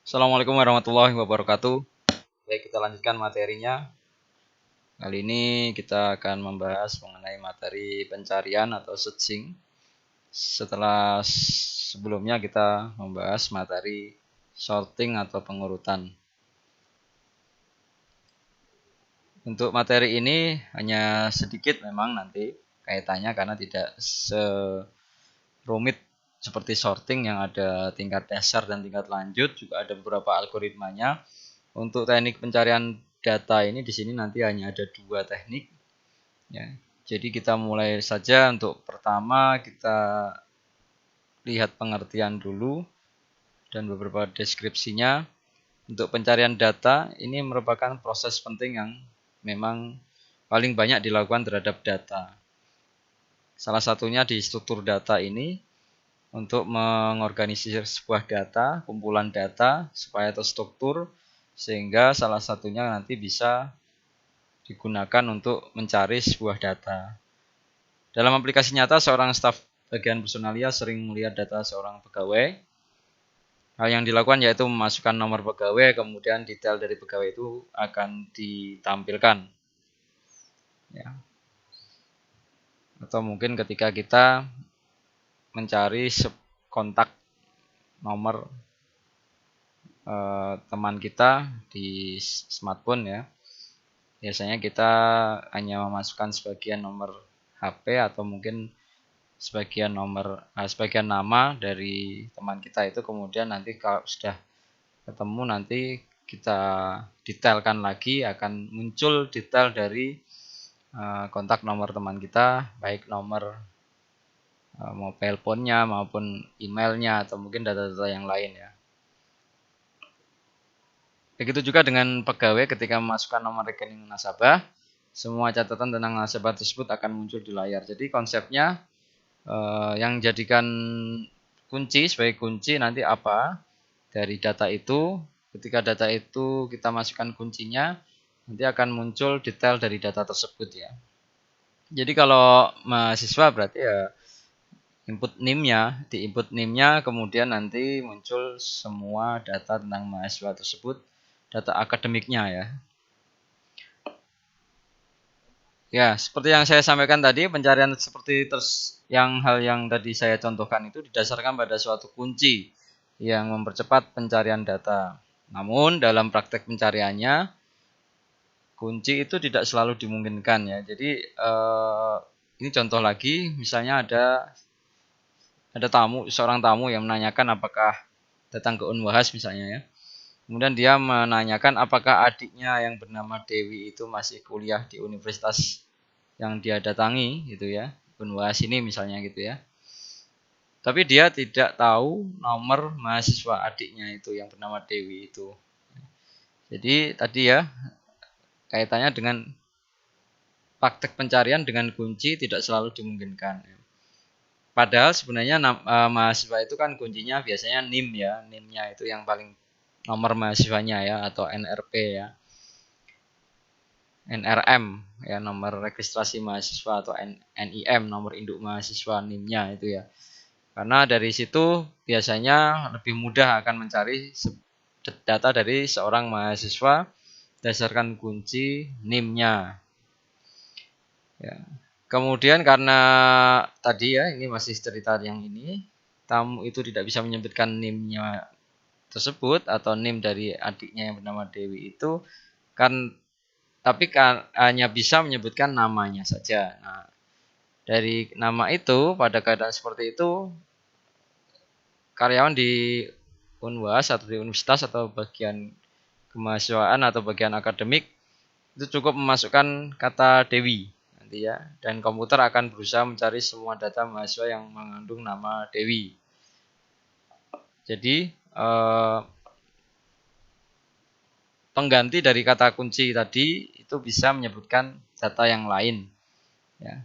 Assalamualaikum warahmatullahi wabarakatuh. Baik, kita lanjutkan materinya. Kali ini kita akan membahas mengenai materi pencarian atau searching. Setelah sebelumnya kita membahas materi sorting atau pengurutan. Untuk materi ini hanya sedikit memang nanti kaitannya karena tidak serumit seperti sorting yang ada tingkat dasar dan tingkat lanjut, juga ada beberapa algoritmanya. Untuk teknik pencarian data ini di sini nanti hanya ada dua teknik ya. Jadi kita mulai saja. Untuk pertama kita lihat pengertian dulu dan beberapa deskripsinya. Untuk pencarian data ini merupakan proses penting yang memang paling banyak dilakukan terhadap data. Salah satunya di struktur data ini untuk mengorganisir sebuah data, kumpulan data supaya terstruktur, sehingga salah satunya nanti bisa digunakan untuk mencari sebuah data. Dalam aplikasi nyata, seorang staf bagian personalia sering melihat data seorang pegawai. Hal yang dilakukan yaitu memasukkan nomor pegawai, kemudian detail dari pegawai itu akan ditampilkan. Ya. Atau mungkin ketika kita mencari kontak nomor teman kita di smartphone ya. Biasanya kita hanya memasukkan sebagian nomor HP atau mungkin sebagian nama dari teman kita itu, kemudian nanti kalau sudah ketemu nanti kita detailkan lagi, akan muncul detail dari kontak nomor teman kita, baik nomor mobile phone-nya maupun emailnya atau mungkin data-data yang lain ya. Begitu juga dengan pegawai, ketika memasukkan nomor rekening nasabah, semua catatan tentang nasabah tersebut akan muncul di layar. Jadi konsepnya yang jadikan kunci sebagai kunci nanti apa dari data itu. Ketika data itu kita masukkan kuncinya, nanti akan muncul detail dari data tersebut ya. Jadi kalau mahasiswa berarti ya input NIM-nya, di input NIM-nya kemudian nanti muncul semua data tentang mahasiswa tersebut, data akademiknya ya. Ya, seperti yang saya sampaikan tadi, pencarian seperti hal yang tadi saya contohkan itu didasarkan pada suatu kunci yang mempercepat pencarian data. Namun dalam praktek pencariannya, kunci itu tidak selalu dimungkinkan ya. Jadi ini contoh lagi, misalnya ada seorang tamu yang menanyakan apakah datang ke Unwahas misalnya ya. Kemudian dia menanyakan apakah adiknya yang bernama Dewi itu masih kuliah di universitas yang dia datangi gitu ya, Unwahas ini misalnya gitu ya. Tapi dia tidak tahu nomor mahasiswa adiknya itu yang bernama Dewi itu. Jadi tadi ya kaitannya dengan praktek pencarian dengan kunci tidak selalu dimungkinkan. Padahal sebenarnya mahasiswa itu kan kuncinya biasanya NIM ya, NIM-nya itu yang paling nomor mahasiswanya ya, atau NRP ya. NRM ya, nomor registrasi mahasiswa, atau NIM, nomor induk mahasiswa, NIM-nya itu ya. Karena dari situ biasanya lebih mudah akan mencari data dari seorang mahasiswa berdasarkan kunci NIM-nya. Ya. Kemudian karena tadi ya, ini masih cerita yang ini, tamu itu tidak bisa menyebutkan NIM-nya tersebut atau NIM dari adiknya yang bernama Dewi itu kan, tapi hanya bisa menyebutkan namanya saja. Nah, dari nama itu pada keadaan seperti itu, karyawan di Unwas atau di universitas atau bagian kemahasiswaan atau bagian akademik itu cukup memasukkan kata Dewi nanti ya, dan komputer akan berusaha mencari semua data mahasiswa yang mengandung nama Dewi. Jadi pengganti dari kata kunci tadi itu bisa menyebutkan data yang lain ya.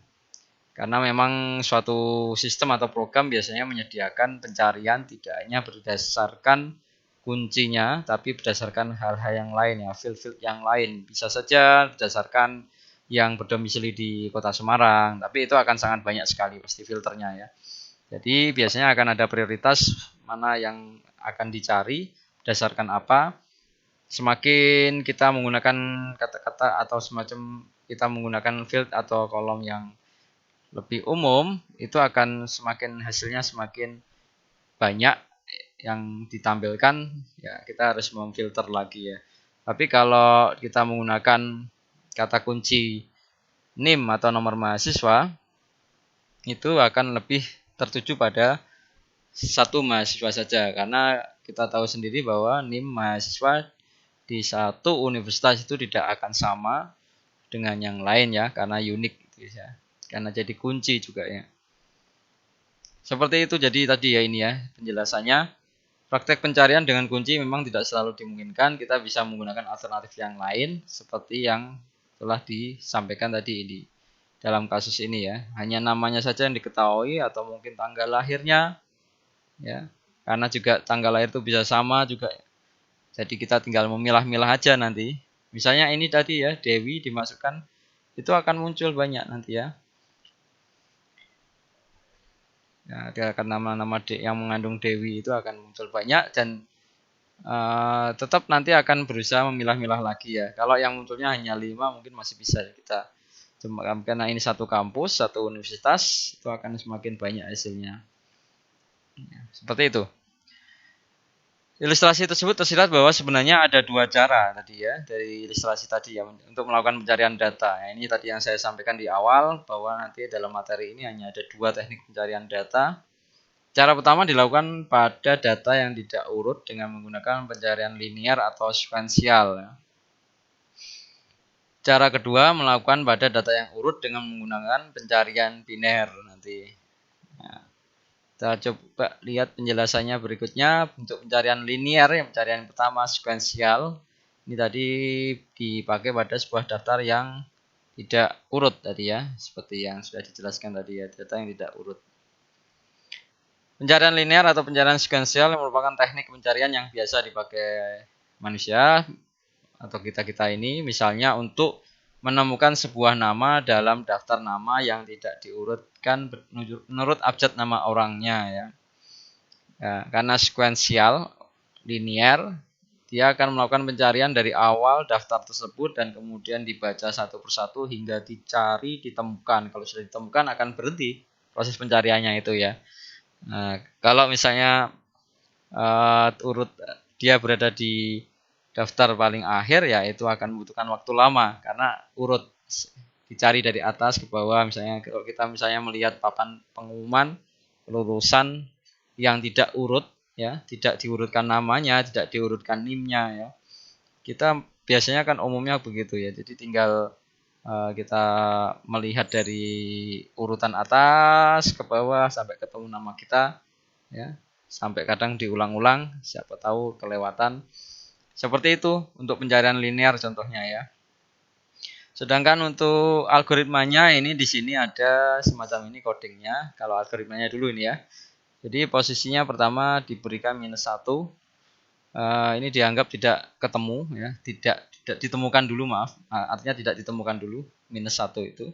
Karena memang suatu sistem atau program biasanya menyediakan pencarian tidak hanya berdasarkan kuncinya, tapi berdasarkan hal-hal yang lain ya, field yang lain. Bisa saja berdasarkan yang berdomisili di Kota Semarang, tapi itu akan sangat banyak sekali pasti filternya ya. Jadi biasanya akan ada prioritas mana yang akan dicari berdasarkan apa. Semakin kita menggunakan kata-kata atau semacam kita menggunakan field atau kolom yang lebih umum, itu akan semakin hasilnya semakin banyak yang ditampilkan, ya kita harus memfilter lagi ya. Tapi kalau kita menggunakan kata kunci NIM atau nomor mahasiswa, itu akan lebih tertuju pada satu mahasiswa saja, karena kita tahu sendiri bahwa NIM mahasiswa di satu universitas itu tidak akan sama dengan yang lain ya, karena unik gitu ya, karena jadi kunci juga ya. Seperti itu jadi tadi ya ini ya penjelasannya. Praktek pencarian dengan kunci memang tidak selalu dimungkinkan. Kita bisa menggunakan alternatif yang lain seperti yang telah disampaikan tadi ini. Dalam kasus ini ya, hanya namanya saja yang diketahui atau mungkin tanggal lahirnya ya. Karena juga tanggal lahir itu bisa sama juga. Jadi kita tinggal memilah-milah aja nanti. Misalnya ini tadi ya, Dewi dimasukkan, itu akan muncul banyak nanti ya. Ya, dia akan nama-nama yang mengandung Dewi itu akan muncul banyak dan tetap nanti akan berusaha memilah-milah lagi ya. Kalau yang munculnya hanya 5 mungkin masih bisa kita. Cuma karena ini satu kampus, satu universitas, itu akan semakin banyak hasilnya. Ya, seperti itu. Ilustrasi tersebut tersirat bahwa sebenarnya ada dua cara tadi ya dari ilustrasi tadi ya untuk melakukan pencarian data. Ya, ini tadi yang saya sampaikan di awal bahwa nanti dalam materi ini hanya ada dua teknik pencarian data. Cara pertama dilakukan pada data yang tidak urut dengan menggunakan pencarian linear atau sekuensial. Cara kedua melakukan pada data yang urut dengan menggunakan pencarian biner nanti. Nah, kita coba lihat penjelasannya berikutnya. Untuk pencarian linear, yang pencarian pertama sekuensial, ini tadi dipakai pada sebuah daftar yang tidak urut tadi ya, seperti yang sudah dijelaskan tadi ya, data yang tidak urut. Pencarian linear atau pencarian sekuensial merupakan teknik pencarian yang biasa dipakai manusia atau kita-kita ini, misalnya untuk menemukan sebuah nama dalam daftar nama yang tidak diurutkan menurut abjad nama orangnya ya. Ya, karena sekuensial linear, dia akan melakukan pencarian dari awal daftar tersebut dan kemudian dibaca satu persatu hingga dicari ditemukan. Kalau sudah ditemukan akan berhenti proses pencariannya itu ya. Nah, kalau misalnya urut dia berada di daftar paling akhir ya itu akan membutuhkan waktu lama karena urut dicari dari atas ke bawah. Misalnya kalau kita misalnya melihat papan pengumuman lulusan yang tidak urut ya, tidak diurutkan namanya, tidak diurutkan NIM-nya ya. Kita biasanya kan umumnya begitu ya. Jadi tinggal kita melihat dari urutan atas ke bawah sampai ketemu nama kita ya. Sampai kadang diulang-ulang, siapa tahu kelewatan. Seperti itu untuk pencarian linear contohnya ya. Sedangkan untuk algoritmanya ini di sini ada semacam ini codingnya. Kalau algoritmanya dulu ini ya. Jadi posisinya pertama diberikan -1. Ini dianggap tidak ketemu ya, tidak ditemukan dulu maaf. Artinya tidak ditemukan dulu -1 itu.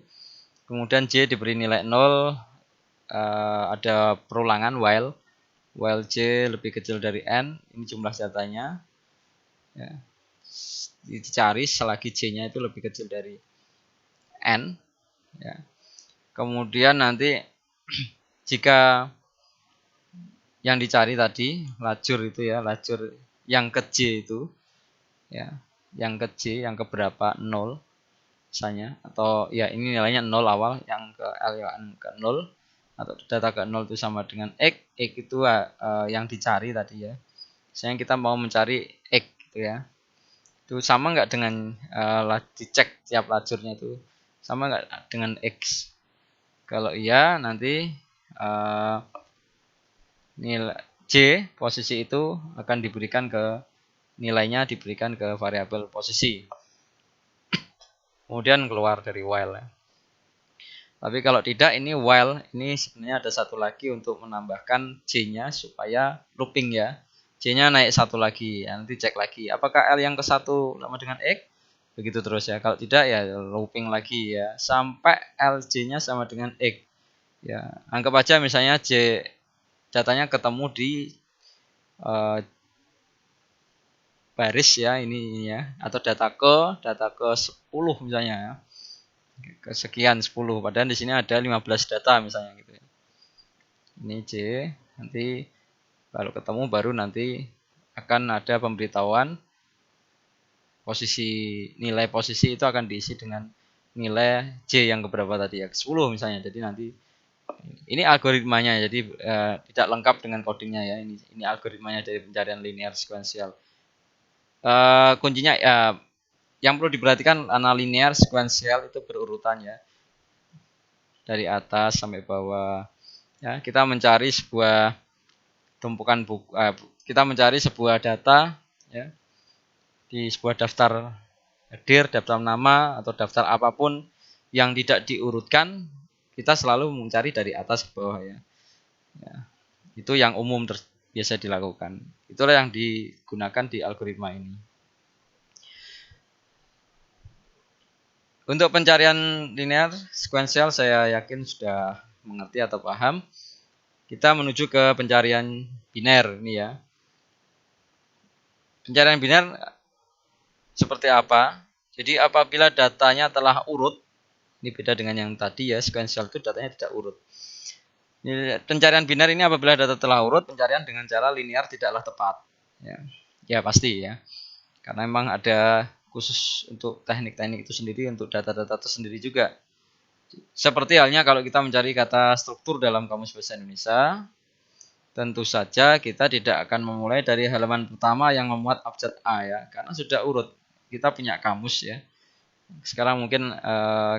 Kemudian J diberi nilai 0. Ada perulangan while J lebih kecil dari N. Ini jumlah datanya. Ya. Dicari selagi J-nya itu lebih kecil dari N ya. Kemudian nanti jika yang dicari tadi lajur itu ya, lajur yang ke J itu ya, yang ke J yang keberapa 0 misalnya, atau ya ini nilainya 0 awal, yang ke L yang ke 0 atau data ke 0 itu sama dengan X itu yang dicari tadi ya. Misalnya kita mau mencari X gitu ya. Itu sama nggak dengan dicek tiap lajurnya itu sama nggak dengan X? Kalau iya nanti nilai J posisi itu akan diberikan ke nilainya diberikan ke variabel posisi. Kemudian keluar dari while ya. Tapi kalau tidak ini while, ini sebenarnya ada satu lagi untuk menambahkan J-nya supaya looping ya. J-nya naik satu lagi, ya, nanti cek lagi. Apakah L yang ke 1 sama dengan X? Begitu terus ya. Kalau tidak ya looping lagi ya. Sampai LJ-nya sama dengan X. Ya, anggap aja misalnya J datanya ketemu di baris ya ini ya, atau data ke 10 misalnya ya. Kesekian 10, padahal di sini ada 15 data misalnya gitu ya. Ini C, nanti kalau ketemu baru nanti akan ada pemberitahuan posisi, nilai posisi itu akan diisi dengan nilai J yang keberapa tadi ya, 10 misalnya. Jadi nanti ini algoritmanya, jadi tidak lengkap dengan codingnya ya. Ini algoritmanya dari pencarian linear sekuensial. Kuncinya yang perlu diperhatikan, linear sekuensial itu berurutan ya, dari atas sampai bawah. Ya, kita mencari sebuah tumpukan buku, kita mencari sebuah data ya di sebuah daftar header, daftar nama atau daftar apapun yang tidak diurutkan, kita selalu mencari dari atas ke bawah ya. Itu yang umum biasa dilakukan. Itulah yang digunakan di algoritma ini. Untuk pencarian linear sekuensial saya yakin sudah mengerti atau paham. Kita menuju ke pencarian biner ini ya. Pencarian biner seperti apa? Jadi apabila datanya telah urut, ini beda dengan yang tadi ya, sekuensial itu datanya tidak urut. Pencarian biner ini apabila data telah urut, pencarian dengan cara linear tidaklah tepat. Ya pasti ya. Karena memang ada khusus untuk teknik-teknik itu sendiri, untuk data-data tersendiri juga. Seperti halnya kalau kita mencari kata struktur dalam Kamus Bahasa Indonesia, tentu saja kita tidak akan memulai dari halaman pertama yang memuat abjad A ya, karena sudah urut. Kita punya kamus ya. Sekarang mungkin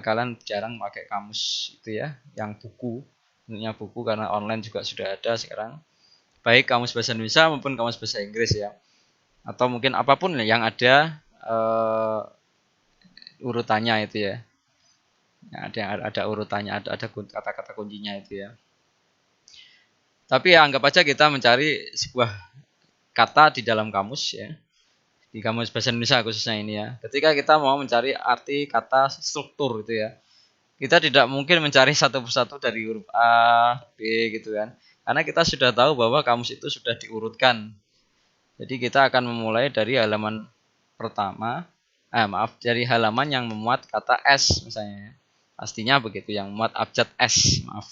kalian jarang pakai kamus itu ya, yang buku, bentuknya buku, karena online juga sudah ada sekarang. Baik Kamus Bahasa Indonesia maupun Kamus Bahasa Inggris ya. Atau mungkin apapun yang ada urutannya itu ya. Ada urutannya, ada kata-kata kuncinya itu ya. Tapi ya, anggap aja kita mencari sebuah kata di dalam kamus ya. Di Kamus Bahasa Indonesia khususnya ini ya. Ketika kita mau mencari arti kata struktur itu ya, kita tidak mungkin mencari satu persatu dari huruf A, B gitu kan. Karena kita sudah tahu bahwa kamus itu sudah diurutkan. Jadi kita akan memulai dari halaman pertama, dari halaman yang memuat kata S misalnya. Pastinya begitu, yang memuat abjad S, maaf.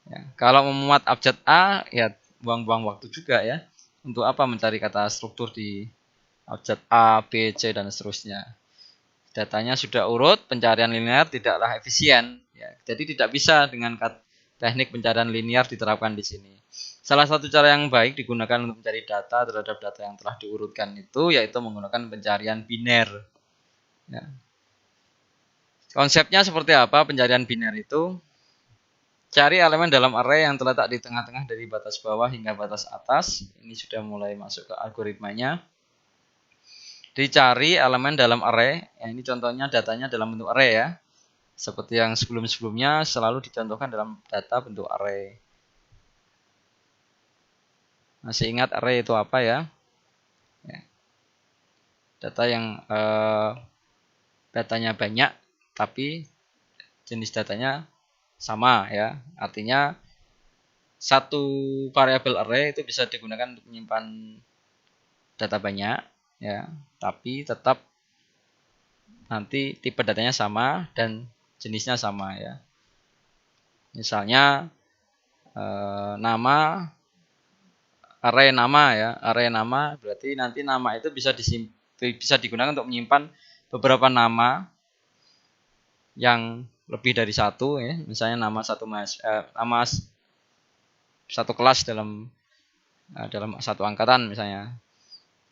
Ya, kalau memuat abjad A, ya buang-buang waktu juga ya. Untuk apa mencari kata struktur di abjad A, B, C, dan seterusnya. Datanya sudah urut, pencarian linear tidaklah efisien. Ya, jadi tidak bisa dengan teknik pencarian linear diterapkan di sini. Salah satu cara yang baik digunakan untuk mencari data terhadap data yang telah diurutkan itu yaitu menggunakan pencarian biner. Ya. Konsepnya seperti apa pencarian biner itu? Cari elemen dalam array yang terletak di tengah-tengah dari batas bawah hingga batas atas. Ini sudah mulai masuk ke algoritmanya. Dicari elemen dalam array. Ya, ini contohnya datanya dalam bentuk array ya. Seperti yang sebelum-sebelumnya selalu dicontohkan dalam data bentuk array. Masih ingat array itu apa ya? Data yang datanya banyak tapi jenis datanya sama ya. Artinya satu variabel array itu bisa digunakan untuk menyimpan data banyak ya, tapi tetap nanti tipe datanya sama dan jenisnya sama ya. Misalnya nama, array nama ya, array nama berarti nanti nama itu bisa digunakan untuk menyimpan beberapa nama yang lebih dari satu ya, misalnya nama satu kelas dalam satu angkatan misalnya.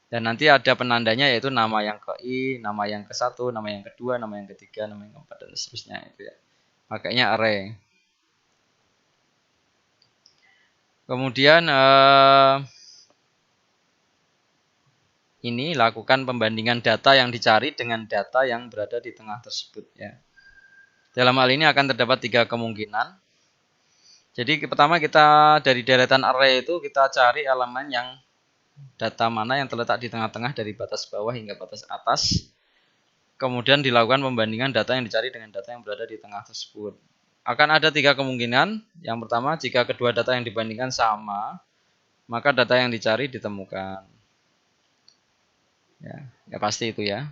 Dan nanti ada penandanya yaitu nama yang ke I, nama yang ke satu, nama yang kedua, nama yang ketiga, nama yang keempat dan seterusnya itu ya. Pakainya array. Kemudian ini lakukan pembandingan data yang dicari dengan data yang berada di tengah tersebut ya. Dalam hal ini akan terdapat 3 kemungkinan. Jadi pertama kita dari deretan array itu kita cari elemen yang data mana yang terletak di tengah-tengah dari batas bawah hingga batas atas. Kemudian dilakukan pembandingan data yang dicari dengan data yang berada di tengah tersebut. Akan ada 3 kemungkinan. Yang pertama, jika kedua data yang dibandingkan sama, maka data yang dicari ditemukan. Ya pasti itu ya.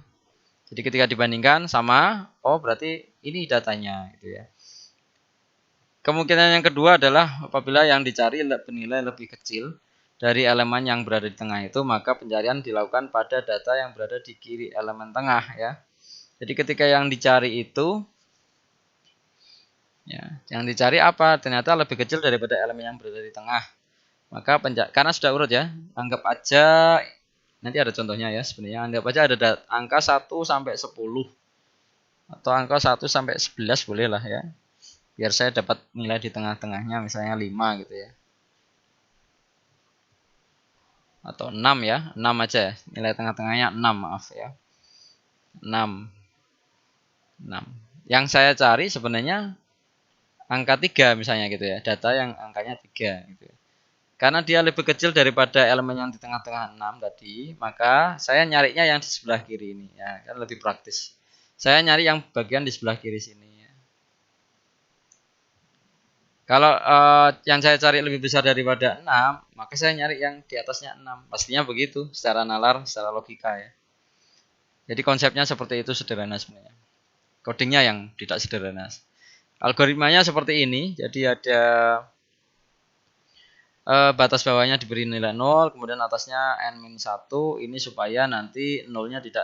Jadi ketika dibandingkan sama, oh berarti ini datanya gitu ya. Kemungkinan yang kedua adalah apabila yang dicari bernilai lebih kecil dari elemen yang berada di tengah itu, maka pencarian dilakukan pada data yang berada di kiri elemen tengah ya. Jadi ketika yang dicari itu, ya, yang dicari apa? Ternyata lebih kecil daripada elemen yang berada di tengah. Maka karena sudah urut ya, anggap aja nanti ada contohnya ya sebenarnya. Anggap aja ada angka 1 sampai 10 atau angka 1 sampai 11 boleh lah ya. Biar saya dapat nilai di tengah-tengahnya misalnya 5 gitu ya. Atau 6 ya, 6 aja. Nilai tengah-tengahnya 6, maaf ya. 6. 6. Yang saya cari sebenarnya angka 3 misalnya gitu ya. Data yang angkanya 3 gitu ya. Karena dia lebih kecil daripada elemen yang di tengah-tengah 6 tadi, maka saya nyarinya yang di sebelah kiri ini ya, kan lebih praktis. Saya nyari yang bagian di sebelah kiri sini ya. Kalau yang saya cari lebih besar daripada 6, maka saya nyari yang di atasnya 6. Pastinya begitu, secara nalar, secara logika ya. Jadi konsepnya seperti itu sederhana sebenarnya. Codingnya yang tidak sederhana. Algoritmanya seperti ini, jadi ada batas bawahnya diberi nilai 0, kemudian atasnya n-1, ini supaya nanti nolnya tidak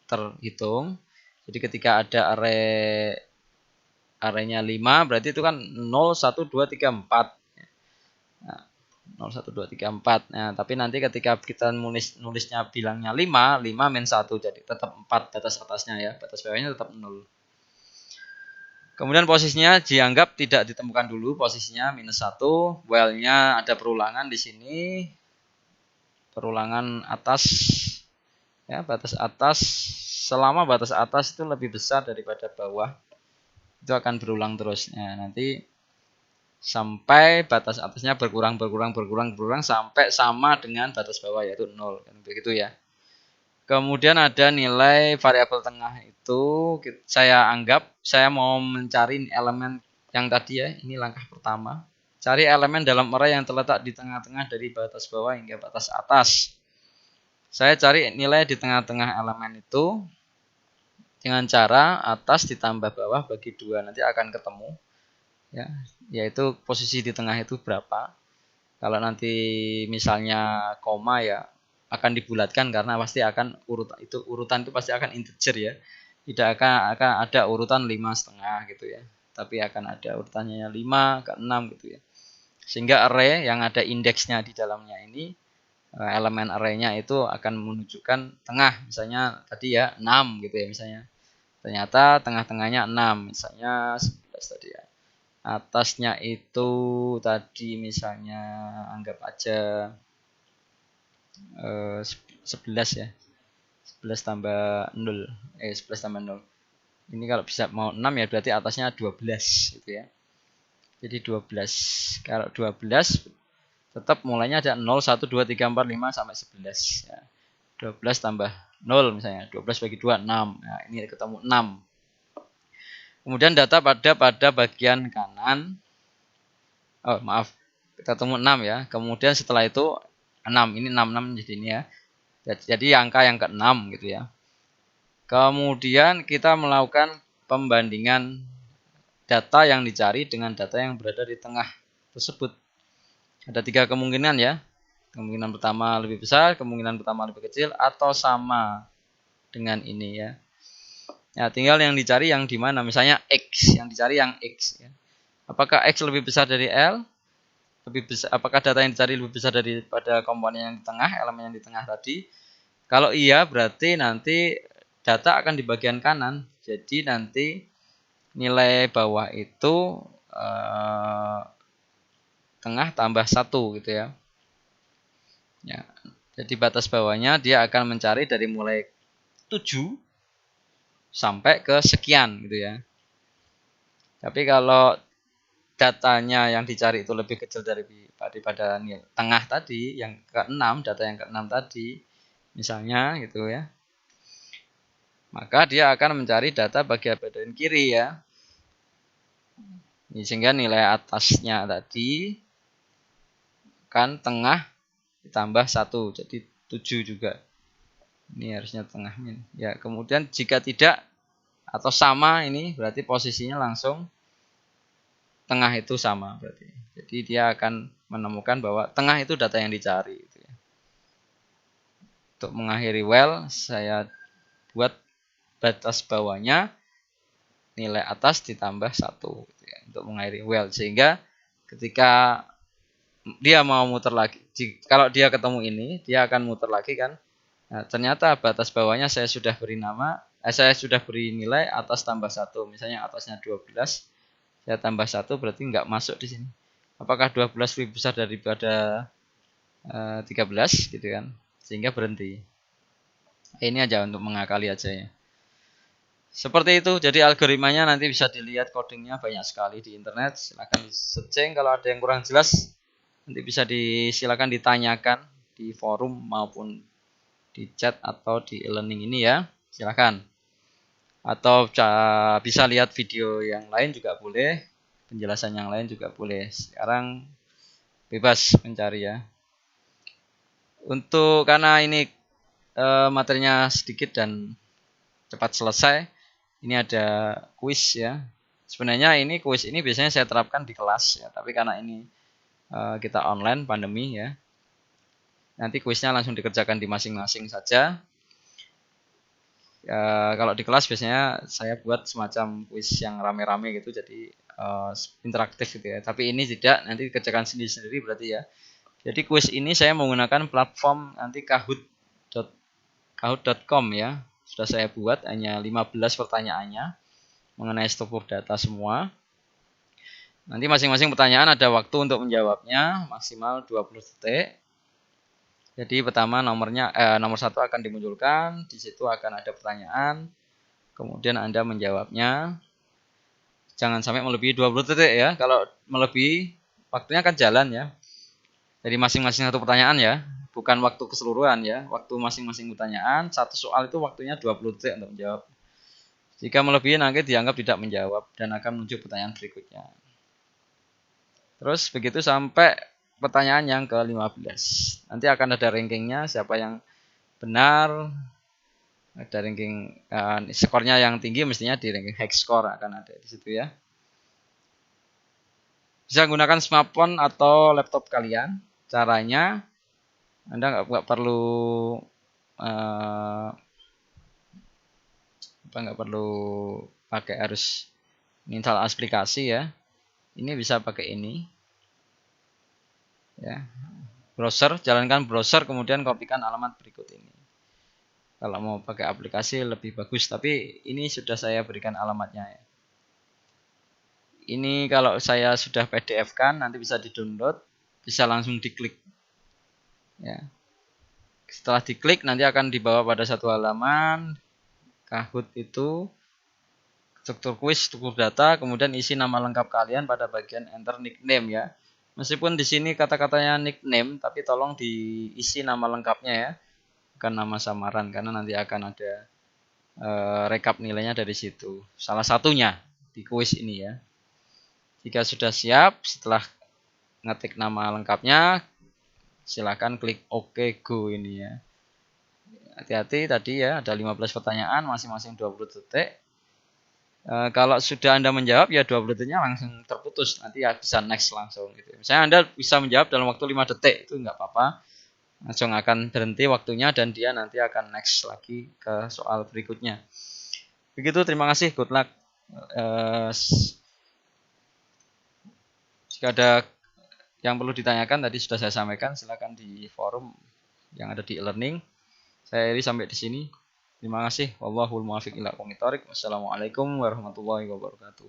terhitung. Jadi ketika ada arraynya 5, berarti itu kan 0, 1, 2, 3, 4. Nah, 0, 1, 2, 3, 4. Nah, tapi nanti ketika kita nulisnya bilangnya 5, 5 min 1, jadi tetap 4 batas atasnya ya, batas bawahnya tetap 0. Kemudian posisinya dianggap tidak ditemukan dulu, posisinya -1, while-nya ada perulangan di sini. Perulangan atas ya, batas atas, selama batas atas itu lebih besar daripada bawah, itu akan berulang terus. Nah, nanti sampai batas atasnya berkurang sampai sama dengan batas bawah yaitu 0, begitu ya. Kemudian ada nilai variabel tengah itu saya anggap saya mau mencari elemen yang tadi ya, ini langkah pertama. Cari elemen dalam array yang terletak di tengah-tengah dari batas bawah hingga batas atas. Saya cari nilai di tengah-tengah elemen itu dengan cara atas ditambah bawah bagi 2, nanti akan ketemu ya, yaitu posisi di tengah itu berapa. Kalau nanti misalnya koma ya akan dibulatkan karena pasti akan urutan itu pasti akan integer ya. Tidak akan ada urutan 5,5 gitu ya. Tapi akan ada urutannya 5 ke 6 gitu ya. Sehingga array yang ada indeksnya di dalamnya ini, elemen arraynya itu akan menunjukkan tengah. Misalnya tadi ya 6 gitu ya misalnya. Ternyata tengah-tengahnya 6, misalnya 11 tadi ya. Atasnya itu tadi misalnya anggap aja 11 ya. 11 tambah 0. 11 tambah 0. Ini kalau bisa mau 6 ya berarti atasnya 12 gitu ya. Jadi 12. Kalau 12 tetap mulainya ada 0, 1, 2, 3, 4, 5 sampai 11 ya. 12 tambah 0 misalnya. 12 bagi 2, 6. Nah, ini ketemu 6. Kemudian data pada bagian kanan. Oh, maaf. Kita ketemu 6 ya. Kemudian setelah itu 6. Ini 66 jadi ini ya. Jadi angka yang ke-6 gitu ya. Kemudian kita melakukan pembandingan data yang dicari dengan data yang berada di tengah tersebut. Ada 3 kemungkinan ya. Kemungkinan pertama lebih besar, kemungkinan pertama lebih kecil, atau sama dengan ini ya. Ya, tinggal yang dicari yang di mana. Misalnya X, yang dicari yang X ya. Apakah X lebih besar dari L? Lebih besar, apakah data yang dicari lebih besar daripada komponen yang di tengah, elemen yang di tengah tadi? Kalau iya berarti nanti data akan di bagian kanan. Jadi nanti nilai bawah itu tengah tambah 1 gitu ya. Ya. Jadi batas bawahnya dia akan mencari dari mulai 7 sampai ke sekian gitu ya. Tapi kalau datanya yang dicari itu lebih kecil daripada nilai tengah tadi, yang ke-6, data yang ke-6 tadi, misalnya gitu ya, maka dia akan mencari data bagian kiri ya. Sehingga nilai atasnya tadi kan tengah ditambah 1, jadi 7 juga. Ini harusnya tengah min. Ya, kemudian jika tidak atau sama ini berarti posisinya langsung tengah itu sama berarti. Jadi dia akan menemukan bahwa tengah itu data yang dicari gitu ya. Untuk mengakhiri while saya buat batas bawahnya nilai atas ditambah 1 gitu ya, untuk mengakhiri while, sehingga ketika dia mau muter lagi, kalau dia ketemu ini dia akan muter lagi kan. Nah, ternyata batas bawahnya saya sudah beri nama, saya sudah beri nilai atas tambah 1. Misalnya atasnya 12, saya tambah 1 berarti nggak masuk di sini. Apakah 12 lebih besar daripada 13 gitu kan. Sehingga berhenti. Ini aja untuk mengakali aja ya. Seperti itu, jadi algoritmanya nanti bisa dilihat, codingnya banyak sekali di internet. Silahkan searching, kalau ada yang kurang jelas nanti bisa silakan ditanyakan di forum maupun di chat atau di e-learning ini ya, silakan. Atau bisa lihat video yang lain juga boleh, penjelasan yang lain juga boleh. Sekarang bebas mencari ya. Untuk karena ini materinya sedikit dan cepat selesai, ini ada kuis ya. Sebenarnya ini kuis ini biasanya saya terapkan di kelas ya, tapi karena ini kita online pandemi ya, nanti kuisnya langsung dikerjakan di masing-masing saja. Kalau di kelas biasanya saya buat semacam kuis yang rame-rame gitu, jadi interaktif gitu ya. Tapi ini tidak, nanti kerjakan sendiri-sendiri berarti ya. Jadi kuis ini saya menggunakan platform nanti kahoot.com ya. Sudah saya buat, hanya 15 pertanyaannya mengenai struktur data semua. Nanti masing-masing pertanyaan ada waktu untuk menjawabnya, maksimal 20 detik. Jadi pertama nomor 1 akan dimunculkan, di situ akan ada pertanyaan, kemudian Anda menjawabnya. Jangan sampai melebihi 20 detik ya. Kalau melebihi waktunya akan jalan ya. Jadi masing-masing satu pertanyaan ya, bukan waktu keseluruhan ya. Waktu masing-masing pertanyaan, satu soal itu waktunya 20 detik untuk menjawab. Jika melebihi nanti dianggap tidak menjawab dan akan menuju pertanyaan berikutnya. Terus begitu sampai pertanyaan yang ke-15. Nanti akan ada rankingnya, siapa yang benar, ada ranking skornya yang tinggi mestinya di ranking hex score akan ada di situ ya. Bisa gunakan smartphone atau laptop kalian. Caranya Anda nggak perlu nggak perlu pakai harus install aplikasi ya. Ini bisa pakai ini ya. Browser, jalankan browser kemudian kopikan alamat berikut ini. Kalau mau pakai aplikasi lebih bagus, tapi ini sudah saya berikan alamatnya ya. Ini kalau saya sudah PDF kan nanti bisa di-download, bisa langsung diklik. Ya. Setelah diklik nanti akan dibawa pada satu halaman Kahoot itu, struktur kuis, struktur data, kemudian isi nama lengkap kalian pada bagian enter nickname ya. Meskipun di sini kata-katanya nickname, tapi tolong diisi nama lengkapnya ya, bukan nama samaran, karena nanti akan ada rekap nilainya dari situ. Salah satunya di kuis ini ya. Jika sudah siap, setelah ngetik nama lengkapnya, silakan klik OK Go ini ya. Hati-hati tadi ya, ada 15 pertanyaan, masing-masing 20 detik. Kalau sudah Anda menjawab ya 20 detiknya langsung terputus, nanti ya bisa next langsung gitu. Misalnya Anda bisa menjawab dalam waktu 5 detik, itu nggak apa-apa, langsung akan berhenti waktunya dan dia nanti akan next lagi ke soal berikutnya. Begitu, terima kasih, good luck. Jika ada yang perlu ditanyakan tadi sudah saya sampaikan, silakan di forum yang ada di e-learning. Saya Eri sampai di sini. Terima kasih. Wallahul muwaffiq ila aqwamit thoriq. Wassalamualaikum warahmatullahi wabarakatuh.